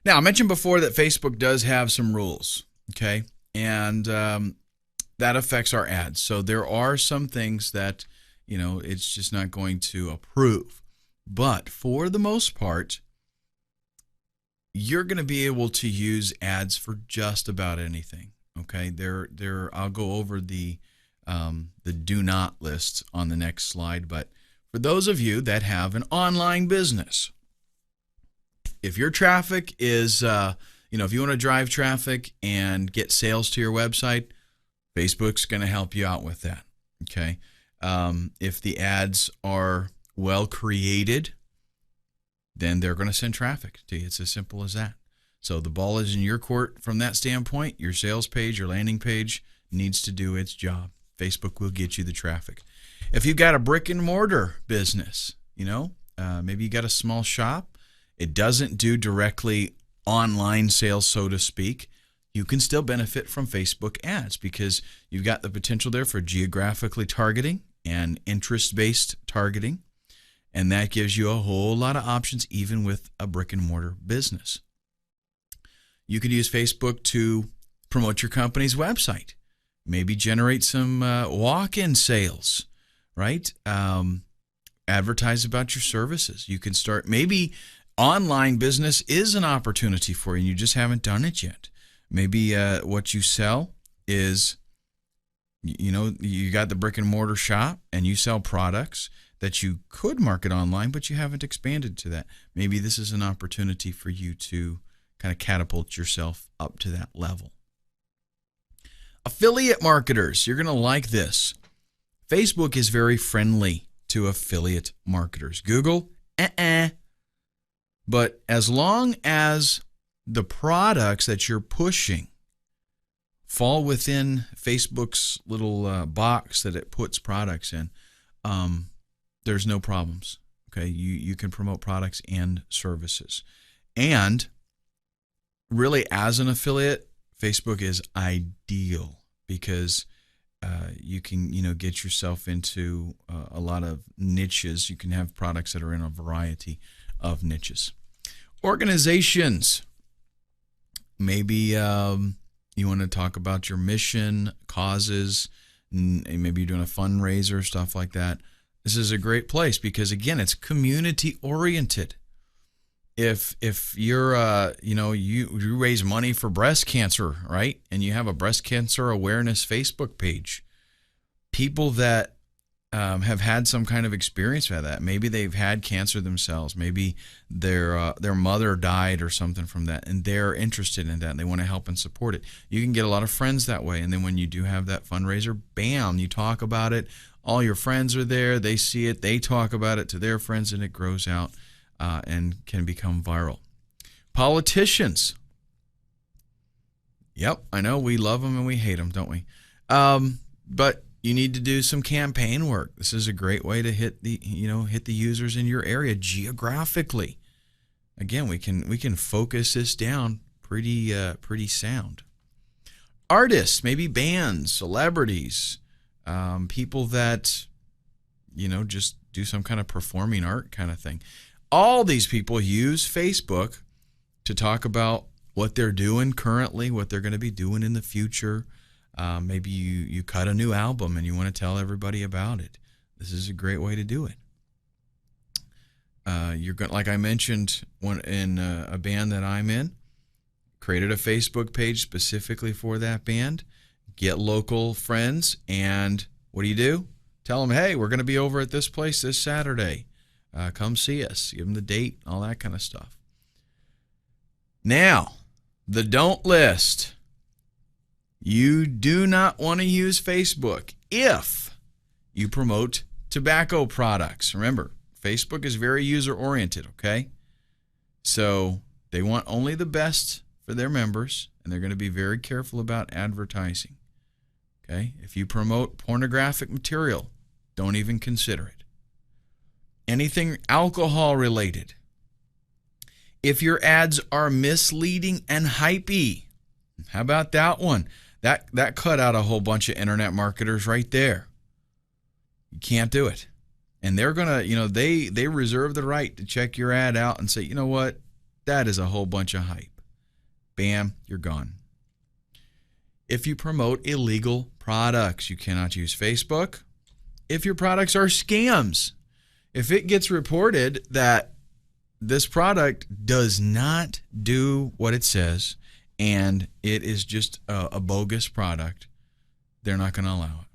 Now, I mentioned before that Facebook does have some rules, okay? And that affects our ads. So there are some things that, it's just not going to approve. But for the most part, you're going to be able to use ads for just about anything, okay? I'll go over the do not list on the next slide, but for those of you that have an online business, if your traffic is, if you want to drive traffic and get sales to your website, Facebook's going to help you out with that, okay? If the ads are well created, then they're going to send traffic to you. It's as simple as that. So the ball is in your court from that standpoint. Your sales page, your landing page needs to do its job. Facebook will get you the traffic. If you've got a brick and mortar business, maybe you got a small shop, it doesn't do directly online sales, so to speak, you can still benefit from Facebook ads because you've got the potential there for geographically targeting and interest-based targeting, and that gives you a whole lot of options even with a brick and mortar business. You could use Facebook to promote your company's website, maybe generate some walk-in sales, right? Advertise about your services. You can start, maybe online business is an opportunity for you and you just haven't done it yet. Maybe what you sell is, you got the brick and mortar shop and you sell products that you could market online, but you haven't expanded to that. Maybe this is an opportunity for you to kind of catapult yourself up to that level. Affiliate marketers, you're going to like this. Facebook is very friendly to affiliate marketers. Google, But as long as the products that you're pushing fall within Facebook's little box that it puts products in, there's no problems. Okay, you can promote products and services. And really, as an affiliate, Facebook is ideal because you can, get yourself into a lot of niches. You can have products that are in a variety of niches. Organizations. Maybe you want to talk about your mission, causes, and maybe you're doing a fundraiser, stuff like that. This is a great place because, again, it's community oriented. If you're, you raise money for breast cancer, right? And you have a breast cancer awareness Facebook page, people that have had some kind of experience with that. Maybe they've had cancer themselves. Maybe their mother died or something from that, and they're interested in that, and they want to help and support it. You can get a lot of friends that way, and then when you do have that fundraiser, bam, you talk about it. All your friends are there. They see it. They talk about it to their friends, and it grows out and can become viral. Politicians. Yep, I know we love them and we hate them, don't we? But you need to do some campaign work. This is a great way to hit the users in your area geographically. Again, we can focus this down pretty sound. Artists, maybe bands, celebrities, people that just do some kind of performing art kind of thing. All these people use Facebook to talk about what they're doing currently, what they're going to be doing in the future. Maybe you cut a new album and you want to tell everybody about it. This is a great way to do it. You're going, like I mentioned, in a band that I'm in, created a Facebook page specifically for that band. Get local friends, and what do? Tell them, hey, we're going to be over at this place this Saturday. Come see us. Give them the date, all that kind of stuff. Now, the don't list. You do not want to use Facebook if you promote tobacco products. Remember, Facebook is very user-oriented, okay? So they want only the best for their members, and they're going to be very careful about advertising. Okay? If you promote pornographic material, don't even consider it. Anything alcohol-related. If your ads are misleading and hypey, how about that one? That cut out a whole bunch of internet marketers right there. You can't do it. And they're going to, they reserve the right to check your ad out and say, you know what, that is a whole bunch of hype. bam, you're gone. If you promote illegal products, you cannot use Facebook. If your products are scams, if it gets reported that this product does not do what it says and it is just a bogus product, they're not going to allow it.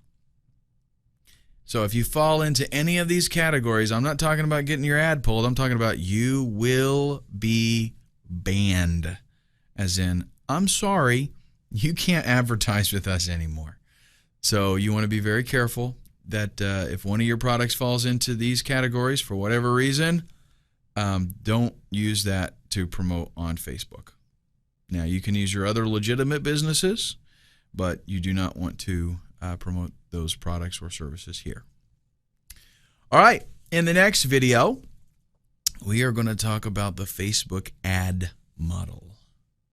So if you fall into any of these categories, I'm not talking about getting your ad pulled. I'm talking about you will be banned. As in, I'm sorry, you can't advertise with us anymore. So you want to be very careful that if one of your products falls into these categories for whatever reason, don't use that to promote on Facebook. Now, you can use your other legitimate businesses, but you do not want to promote those products or services here. All right, in the next video, we are going to talk about the Facebook ad model.